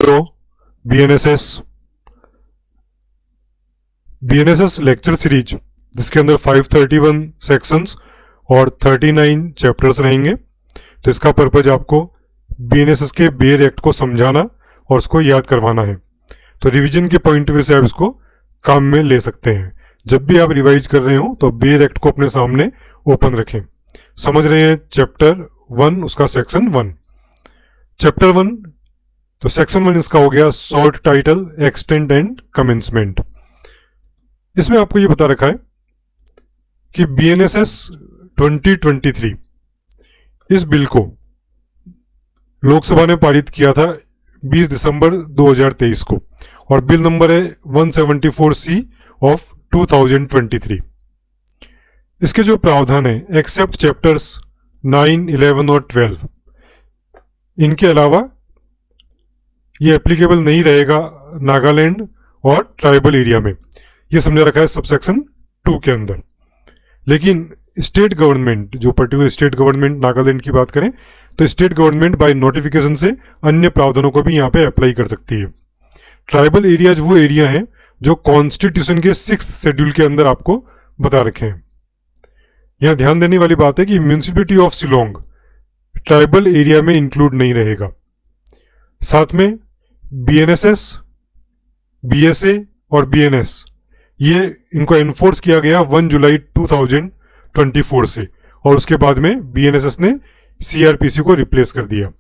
Pro BNSS BNSS lecture series जिसके अंदर 531 sections और 39 चैप्टर्स रहेंगे। तो इसका पर्पज आपको बीएनएसएस के बेयर एक्ट को समझाना और उसको याद करवाना है। तो रिवीजन के पॉइंट ऑफ व्यू से आप इसको काम में ले सकते हैं। जब भी आप रिवाइज कर रहे हो तो बेयर एक्ट को अपने सामने ओपन रखें। समझ रहे हैं चैप्टर 1 उसका सेक्शन 1। चैप्टर 1 तो सेक्शन 1 इसका हो गया short title extent and commencement. इसमें आपको ये बता रखा है कि बीएनएसएस 2023 इस बिल को लोकसभा ने पारित किया था 20 दिसंबर 2023 को और बिल नंबर है 174C ऑफ 2023। इसके जो प्रावधान है एक्सेप्ट चैप्टर्स 9, 11 और 12, इनके अलावा ये एप्लीकेबल नहीं रहेगा नागालैंड और ट्राइबल एरिया में। ये समझा रखा है सबसेक्शन 2 के अंदर। लेकिन स्टेट गवर्नमेंट, जो पर्टिकुलर स्टेट गवर्नमेंट नागालैंड की बात करें तो स्टेट गवर्नमेंट बाय नोटिफिकेशन से अन्य प्रावधानों को भी यहाँ पे अप्लाई कर सकती है। ट्राइबल एरियाज वो एरिया हैं जो कॉन्स्टिट्यूशन के 6th शेड्यूल के अंदर आपको बता रखे हैं। यहाँ ध्यान देने वाली बात है कि municipality of Shillong tribal area में इंक्लूड नहीं रहेगा। साथ में बीएनएसएस, बीएसए और बीएनएस ये इनको एनफोर्स किया गया 1 जुलाई 2024 से और उसके बाद में बीएनएसएस ने सीआरपीसी को रिप्लेस कर दिया।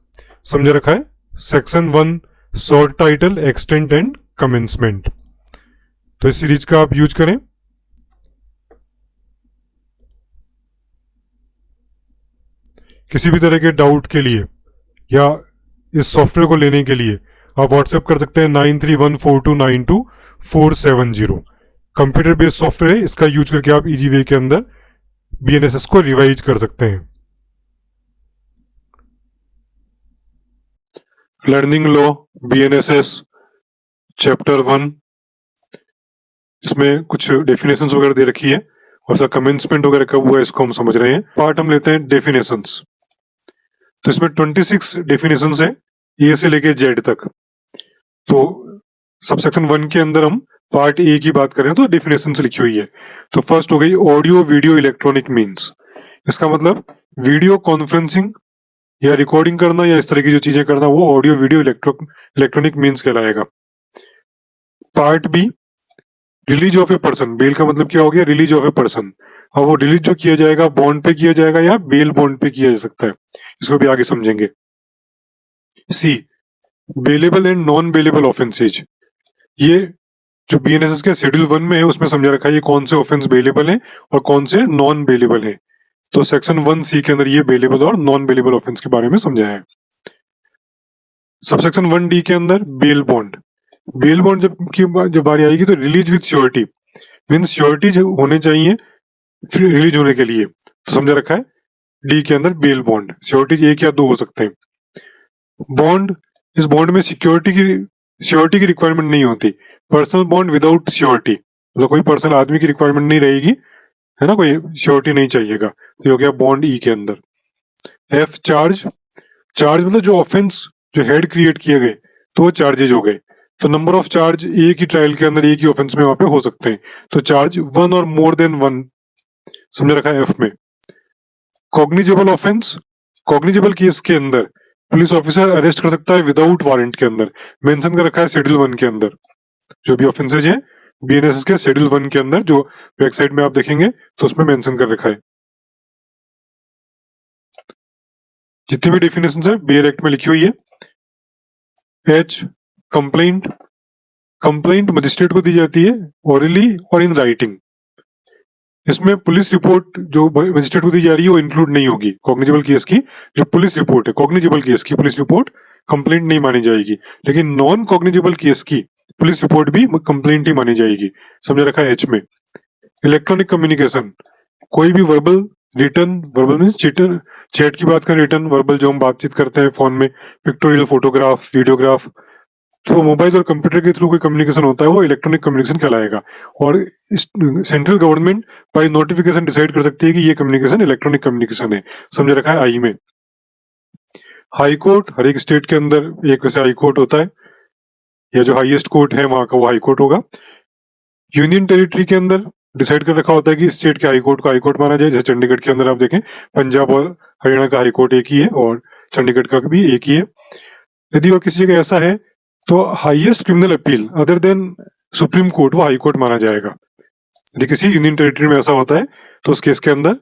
समझ रखा है section 1 short title extent and commencement. तो इस सीरीज का आप यूज करें। किसी भी तरह के डाउट के लिए या इस सॉफ्टवेयर को लेने के लिए आप व्हाट्सएप कर सकते हैं 9314292470। कंप्यूटर बेस्ड सॉफ्टवेयर है, इसका यूज करके आप इजी वे के अंदर बीएनएसएस को रिवाइज कर सकते हैं। लर्निंग लॉ बीएनएसएस चैप्टर 1, इसमें कुछ डेफिनेशंस वगैरह दे रखी है और सा कमेंसमेंट वगैरह कब हुआ है इसको हम समझ रहे हैं। पार्ट हम लेते हैं डेफिनेशंस। तो इसमें 26 डेफिनेशंस है ए से लेके जेड तक। तो सबसेक्शन 1 के अंदर हम पार्ट ए की बात करें तो डेफिनेशन से लिखी हुई है। तो फर्स्ट हो गई ऑडियो वीडियो इलेक्ट्रॉनिक मीन्स। इसका मतलब वीडियो कॉन्फ्रेंसिंग या रिकॉर्डिंग करना या इस तरह की जो चीजें करना वो ऑडियो वीडियो इलेक्ट्रॉनिक मीन्स कहलाएगा। Part B release of a person. Bail का मतलब क्या हो गया, रिलीज ऑफ ए पर्सन। और वो रिलीज जो किया जाएगा बॉन्ड पे किया जाएगा या बेल बॉन्ड पे किया जा सकता है, इसको भी आगे समझेंगे। See bailable and non bailable offences. ये जो बीएनएसएस के शेड्यूल 1 में है उसमें समझा रखा है ये कौन से ऑफेंस बेलेबल हैं और कौन से नॉन बेलेबल हैं। तो सेक्शन 1C के अंदर ये बेलेबल और नॉन बेलेबल ऑफेंस के बारे में समझाया है। सबसेक्शन 1D के अंदर बेल बॉन्ड। बेल बॉन्ड जब बारी आएगी तो release with surety, means surety होने चाहिए फिर रिलीज होने के लिए। तो समझा रखा है डी के अंदर बेल बॉन्ड। श्योरिटी 1 या 2 हो सकते हैं। बॉन्ड, इस बॉन्ड में श्योरिटी की रिक्वायरमेंट नहीं होती। पर्सनल बॉन्ड विदाउट श्योरिटी, मतलब कोई पर्सनल आदमी की रिक्वायरमेंट नहीं रहेगी, है ना, कोई श्योरिटी नहीं चाहिएगा। तो ये हो गया बॉन्ड ई के अंदर। F charge. चार्ज मतलब जो ऑफेंस जो हेड क्रिएट किए गए तो वो चार्जेज हो गए। तो नंबर ऑफ चार्ज एक ही ट्रायल के अंदर एक ही ऑफेंस में वहां पे हो सकते हैं। तो चार्ज 1 और मोर देन 1 समझ रखा है एफ में। कॉग्निजेबल ऑफेंस, कॉग्निजेबल केस के अंदर पुलिस ऑफिसर अरेस्ट कर सकता है विदाउट वारंट के अंदर। मेंशन कर रखा है शेड्यूल 1 के अंदर। जो भी ऑफेंसेज हैं बीएनएसएस के शेड्यूल 1 के अंदर जो वेबसाइट में आप देखेंगे तो उसमें मेंशन कर रखा है। जितनी भी डेफिनेशन है बेयर एक्ट में लिखी हुई है। H complaint. कंप्लेंट मजिस्ट्रेट को दी जाती है ओरली और इन राइटिंग। इसमें पुलिस रिपोर्ट जो मजिस्ट्रेट को दी जा रही है वो इंक्लूड नहीं होगी। कॉग्निजेबल केस की जो पुलिस रिपोर्ट है, कॉग्निजेबल केस की पुलिस रिपोर्ट कंप्लेंट नहीं मानी जाएगी, लेकिन नॉन कॉग्निजेबल केस की पुलिस रिपोर्ट भी कंप्लेंट ही मानी जाएगी। समझ रखा है एच में। इलेक्ट्रॉनिक कम्युनिकेशन, कोई भी verbal, return, verbal means chat की बात करें, रिटर्न वर्बल जो हम बातचीत करते हैं फोन में, पिक्टोरियल, फोटोग्राफ, वीडियोग्राफ, तो मोबाइल और कंप्यूटर के थ्रू कोई कम्युनिकेशन होता है वो इलेक्ट्रॉनिक कम्युनिकेशन कहलाएगा। और central government by notification decide कर सकती है कि ये कम्युनिकेशन इलेक्ट्रॉनिक कम्युनिकेशन है। समझ रखा है आई में। हाई कोर्ट, हर एक स्टेट के अंदर एक वैसे हाई कोर्ट होता है। या जो हाईएस्ट कोर्ट है वहां का वो हाई कोर्ट होगा। यूनियन टेरिटरी के अंदर डिसाइड कर रखा होता है कि स्टेट के हाई कोर्ट को हाई कोर्ट माना जाए। जैसे चंडीगढ़ के अंदर आप देखें पंजाब और हरियाणा का हाई कोर्ट एक ही है और चंडीगढ़ का भी एक ही है। यदि और किसी जगह ऐसा है तो highest criminal appeal other than supreme court वो हाई कोर्ट माना जाएगा। यदि किसी यूनियन टेरिटरी में ऐसा होता है तो उस केस के अंदर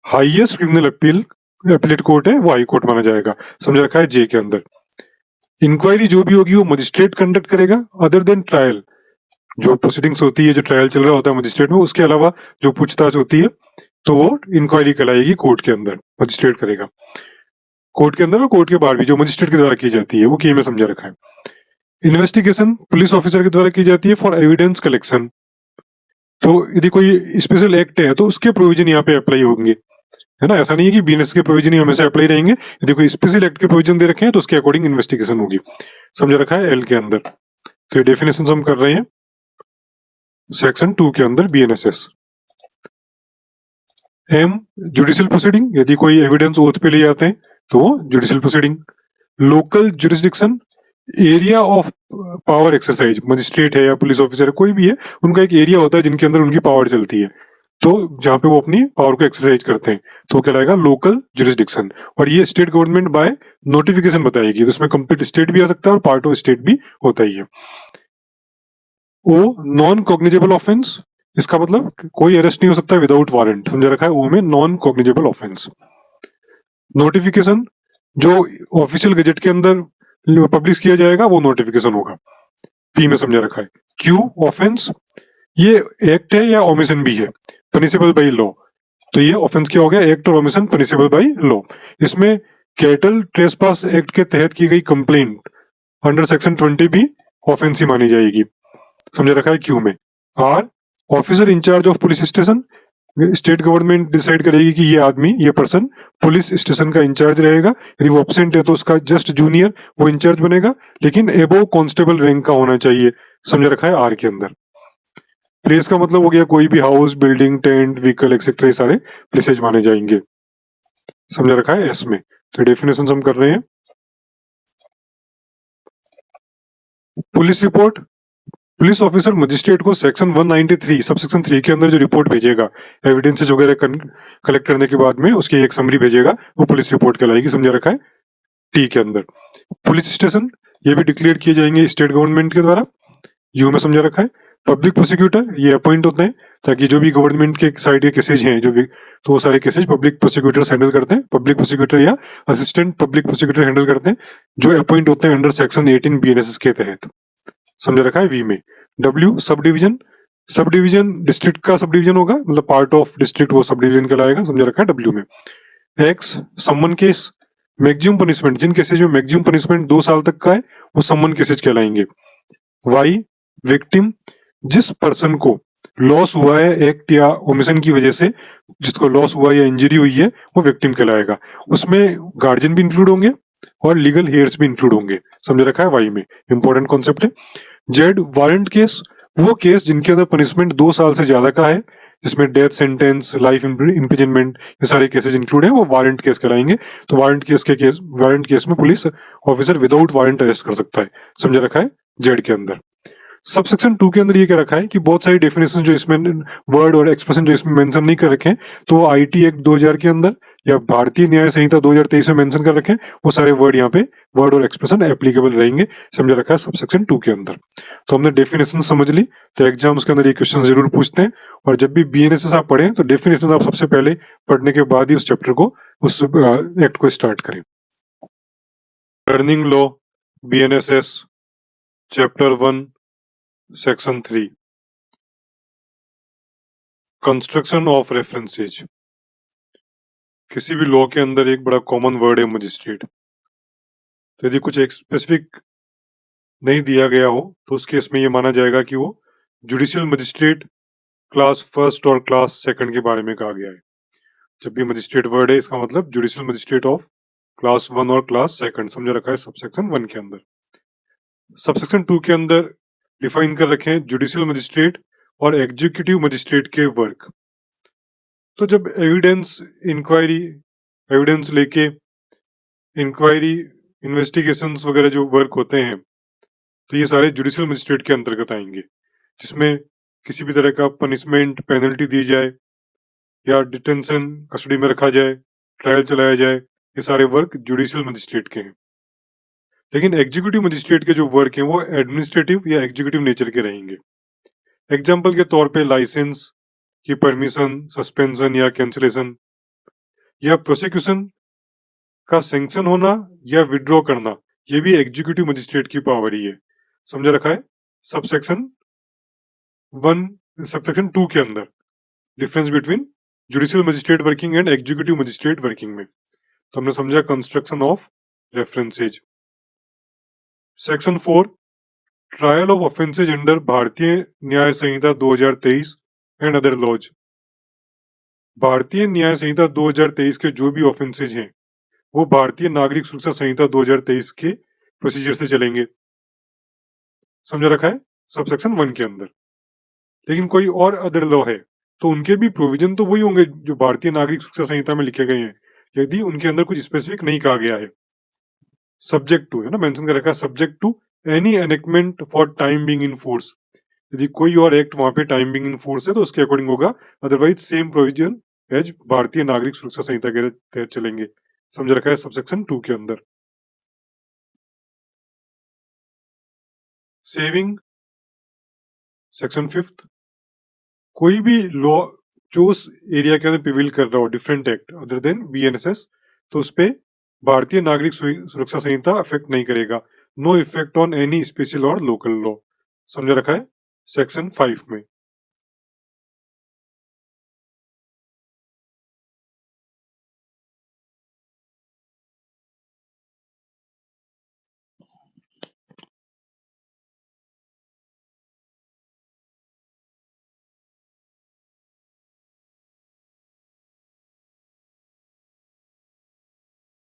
highest criminal appeal appellate court है वो हाई कोर्ट माना जाएगा। समझ रखा है जे के अंदर। इंक्वायरी जो भी होगी वो मजिस्ट्रेट कंडक्ट करेगा अदर देन ट्रायल। जो प्रोसीडिंग्स होती है, जो ट्रायल चल रहा होता है मजिस्ट्रेट में, उसके अलावा जो पूछताछ होती है तो वो इंक्वायरी कराएगी कोर्ट के अंदर, मजिस्ट्रेट करेगा। कोर्ट के अंदर और कोर्ट के बाहर भी जो मजिस्ट्रेट के द्वारा की जाती है वो की में समझा रखा है। इन्वेस्टिगेशन पुलिस ऑफिसर के द्वारा की जाती है फॉर एविडेंस कलेक्शन। तो यदि कोई स्पेशल एक्ट है तो उसके प्रोविजन यहाँ पे अप्लाई होंगे, है ना। ऐसा नहीं है कि बीएनएस के प्रोविजन ही हमेशा अप्लाई रहेंगे। यदि कोई स्पेशल एक्ट के प्रोविजन दे रखे हैं तो उसके अकॉर्डिंग इन्वेस्टिगेशन होगी। समझा रखा है एल के अंदर। तो ये डेफिनेशन हम कर रहे हैं सेक्शन 2 के अंदर बीएनएसएस। एम जुडिशियल प्रोसीडिंग, यदि कोई एविडेंस ओथ पे ले जाते हैं तो वो judicial proceeding. Local jurisdiction, area of power exercise, magistrate है या पुलिस ऑफिसर है कोई भी है, उनका एक एरिया होता है जिनके अंदर उनकी पावर चलती है, तो जहां पे वो अपनी पावर को एक्सरसाइज करते हैं तो कहलाएगा लोकल जुरिस्डिक्शन। और ये स्टेट गवर्नमेंट बाय नोटिफिकेशन बताएगी, तो उसमें कंप्लीट स्टेट भी आ सकता है और पार्ट ऑफ स्टेट भी होता ही है। ओ नॉन कॉग्निजेबल ऑफेंस, इसका मतलब कोई अरेस्ट नहीं हो सकता विदाउट वारंट। समझा रखा है ओ में नॉन कॉग्निजेबल ऑफेंस। नोटिफिकेशन, जो ऑफिशियल गजेट के अंदर पब्लिश किया जाएगा वो नोटिफिकेशन होगा, पी में समझा रखा है। क्यू ऑफेंस, ये एक्ट है या ओमिशन भी है, पनिशेबल बाई लॉ। तो ये ऑफेंस क्या हो गया, एक्ट और ओमिशन पनिशेबल बाई लॉ। इसमें कैटल ट्रेसपास एक्ट के तहत की गई कंप्लेंट अंडर सेक्शन 20 भी ऑफेंस ही मानी जाएगी। समझा रखा है क्यू में। R officer in charge of police station, state government decide करेगी कि ये आदमी, ये पर्सन पुलिस स्टेशन का इंचार्ज रहेगा। यदि वो एब्सेंट है तो उसका जस्ट जूनियर वो इंचार्ज बनेगा, लेकिन एबो कांस्टेबल रैंक का होना चाहिए। समझ रखा है आर के अंदर। प्लेस का मतलब हो गया कोई भी house, building, tent, vehicle etcetera, ये सारे प्लेसेज माने जाएंगे। समझ रखा है एस में। तो डेफिनेशन हम कर रहे हैं। Police report, police officer magistrate को सेक्शन 193 सब सेक्शन 3 के अंदर जो रिपोर्ट भेजेगा एविडेंसेस वगैरह कलेक्ट करने के बाद में उसकी एक समरी भेजेगा, वो पुलिस रिपोर्ट कहलाएगी। समझा रखा है टी के अंदर। पुलिस स्टेशन, ये भी डिक्लेयर किए जाएंगे स्टेट गवर्नमेंट के द्वारा, यू में समझा रखा है। पब्लिक प्रोसिक्यूटर, ये अपॉइंट होते हैं ताकि जो भी गवर्नमेंट के साइड के केसेज हैं जो भी, तो वो सारे केसेज पब्लिक प्रोसिक्यूटर्स हैंडल करते हैं। पब्लिक प्रोसिक्यूटर या असिस्टेंट पब्लिक प्रोसिक्यूटर हैंडल करते हैं, जो अपॉइंट होते हैं अंडर सेक्शन 18 बीएनएसएस के तहत। समझा रखा है वी में। W sub division, sub division district का सब डिवीजन होगा, मतलब पार्ट ऑफ डिस्ट्रिक्ट वो सब डिवीजन कहलाएगा। समझा रखा है डब्ल्यू में। एक्स सम्मन केस, मैक्सिमम पनिशमेंट, जिन केसेज में मैक्सिमम पनिशमेंट 2 साल तक का है वो सम्मन केसेज कहलाएंगे। वाई विक्टिम, जिस पर्सन को लॉस हुआ है एक्ट या ओमिशन की वजह से, जिसको लॉस हुआ या इंजरी हुई है वो विक्टिम कहलाएगा। उसमें गार्जियन भी इंक्लूड होंगे और लीगल हेयर्स भी इंक्लूड होंगे। समझ रखा है वाई में। इंपॉर्टेंट कॉन्सेप्ट है। जेड वारंट केस, वो केस जिनके अंदर पनिशमेंट 2 साल से ज्यादा का है, जिसमें डेथ सेंटेंस, लाइफ इम्प्रिजनमेंट, ये सारे केसेस इंक्लूड है, वो वारंट केस कहलाएंगे। तो वारंट केस में police officer without warrant arrest कर सकता है। समझा रखा है जेड के अंदर। सबसेक्शन 2 के अंदर ये क्या रखा है कि बहुत सारी डेफिनेशन जो इसमें वर्ड और एक्सप्रेशन जो इसमें मेंशन नहीं कर रखे हैं, तो वो आईटी एक्ट 2000 के अंदर या भारतीय न्याय संहिता 2023 में मेंशन कर रखे हैं, वो सारे वर्ड यहाँ पे वर्ड और एक्सप्रेशन एप्लीकेबल रहेंगे। समझा रखा है सबसेक्शन 2 के अंदर। तो हमने डेफिनेशन समझ ली। तो एग्जाम्स के अंदर ये क्वेश्चन जरूर पूछते हैं, और जब भी बीएनएसएस आप पढ़ें तो डेफिनेशन आप सबसे पहले पढ़ने के बाद ही उस चैप्टर को, उस एक्ट को स्टार्ट करें। Learning law BNSS chapter 1 section 3 construction of references. किसी भी लॉ के अंदर एक बड़ा कॉमन वर्ड है मजिस्ट्रेट। तो यदि कुछ एक स्पेसिफिक नहीं दिया गया हो तो उस केस में ये माना जाएगा कि वो जुडिशियल मजिस्ट्रेट क्लास 1 और क्लास 2 के बारे में कहा गया है। जब भी मजिस्ट्रेट वर्ड है इसका मतलब जुडिशियल मजिस्ट्रेट ऑफ क्लास 1 और क्लास 2। समझा रखा है सबसेक्शन 1 के अंदर। सबसेक्शन 2 के अंदर डिफाइन कर रखे हैं जुडिशियल मजिस्ट्रेट और एग्जीक्यूटिव मजिस्ट्रेट के वर्क। तो जब एविडेंस लेके इंक्वायरी, इन्वेस्टिगेशंस वगैरह जो वर्क होते हैं, तो ये सारे जुडिशियल मजिस्ट्रेट के अंतर्गत आएंगे, जिसमें किसी भी तरह का पनिशमेंट पेनल्टी दी जाए या डिटेंशन कस्टडी में रखा जाए, ट्रायल चलाया जाए, ये सारे वर्क जुडिशियल मजिस्ट्रेट के हैं। लेकिन एग्जीक्यूटिव मजिस्ट्रेट के जो वर्क हैं वो एडमिनिस्ट्रेटिव या एग्जीक्यूटिव नेचर के रहेंगे। एग्जाम्पल के तौर पे लाइसेंस की परमिशन, सस्पेंशन या कैंसिलेशन, या प्रोसिक्यूशन का सैंक्शन होना या विड्रॉ करना, ये भी एग्जीक्यूटिव मजिस्ट्रेट की पावर ही है। समझा रखा है सबसेक्शन 2 के अंदर difference between judicial magistrate working and executive magistrate working में। तो हमने समझा construction of references. Section 4 trial of offences under भारतीय न्याय संहिता 2023 एंड अदर लॉज। भारतीय न्याय संहिता 2023 के जो भी ऑफेंसेज हैं वो भारतीय नागरिक सुरक्षा संहिता 2023 के प्रोसीजर से चलेंगे। समझा रखा है सबसेक्शन 1 के अंदर। लेकिन कोई और अदर लॉ है तो उनके भी प्रोविजन तो वही होंगे जो भारतीय नागरिक सुरक्षा संहिता में लिखे गए हैं, यदि उनके अंदर कुछ स्पेसिफिक नहीं कहा गया है। सब्जेक्ट टू है ना, मेंशन कर रखा है subject to any enactment for time being in force. यदि कोई और एक्ट वहां पे टाइम बीइंग इन फोर्स है तो उसके अकॉर्डिंग होगा, अदरवाइज सेम प्रोविजन एज भारतीय नागरिक सुरक्षा संहिता के तहत चलेंगे। समझ रखा है सबसेक्शन 2 के अंदर। सेविंग सेक्शन 5, कोई भी लॉ जो उस एरिया के अंदर प्रिवेल कर रहा हो, different act other than BNSS, तो उस पे भारतीय नागरिक सुरक्षा संहिता अफेक्ट नहीं करेगा। No effect on any special और लोकल लॉ। समझा रखा है सेक्शन 5 में।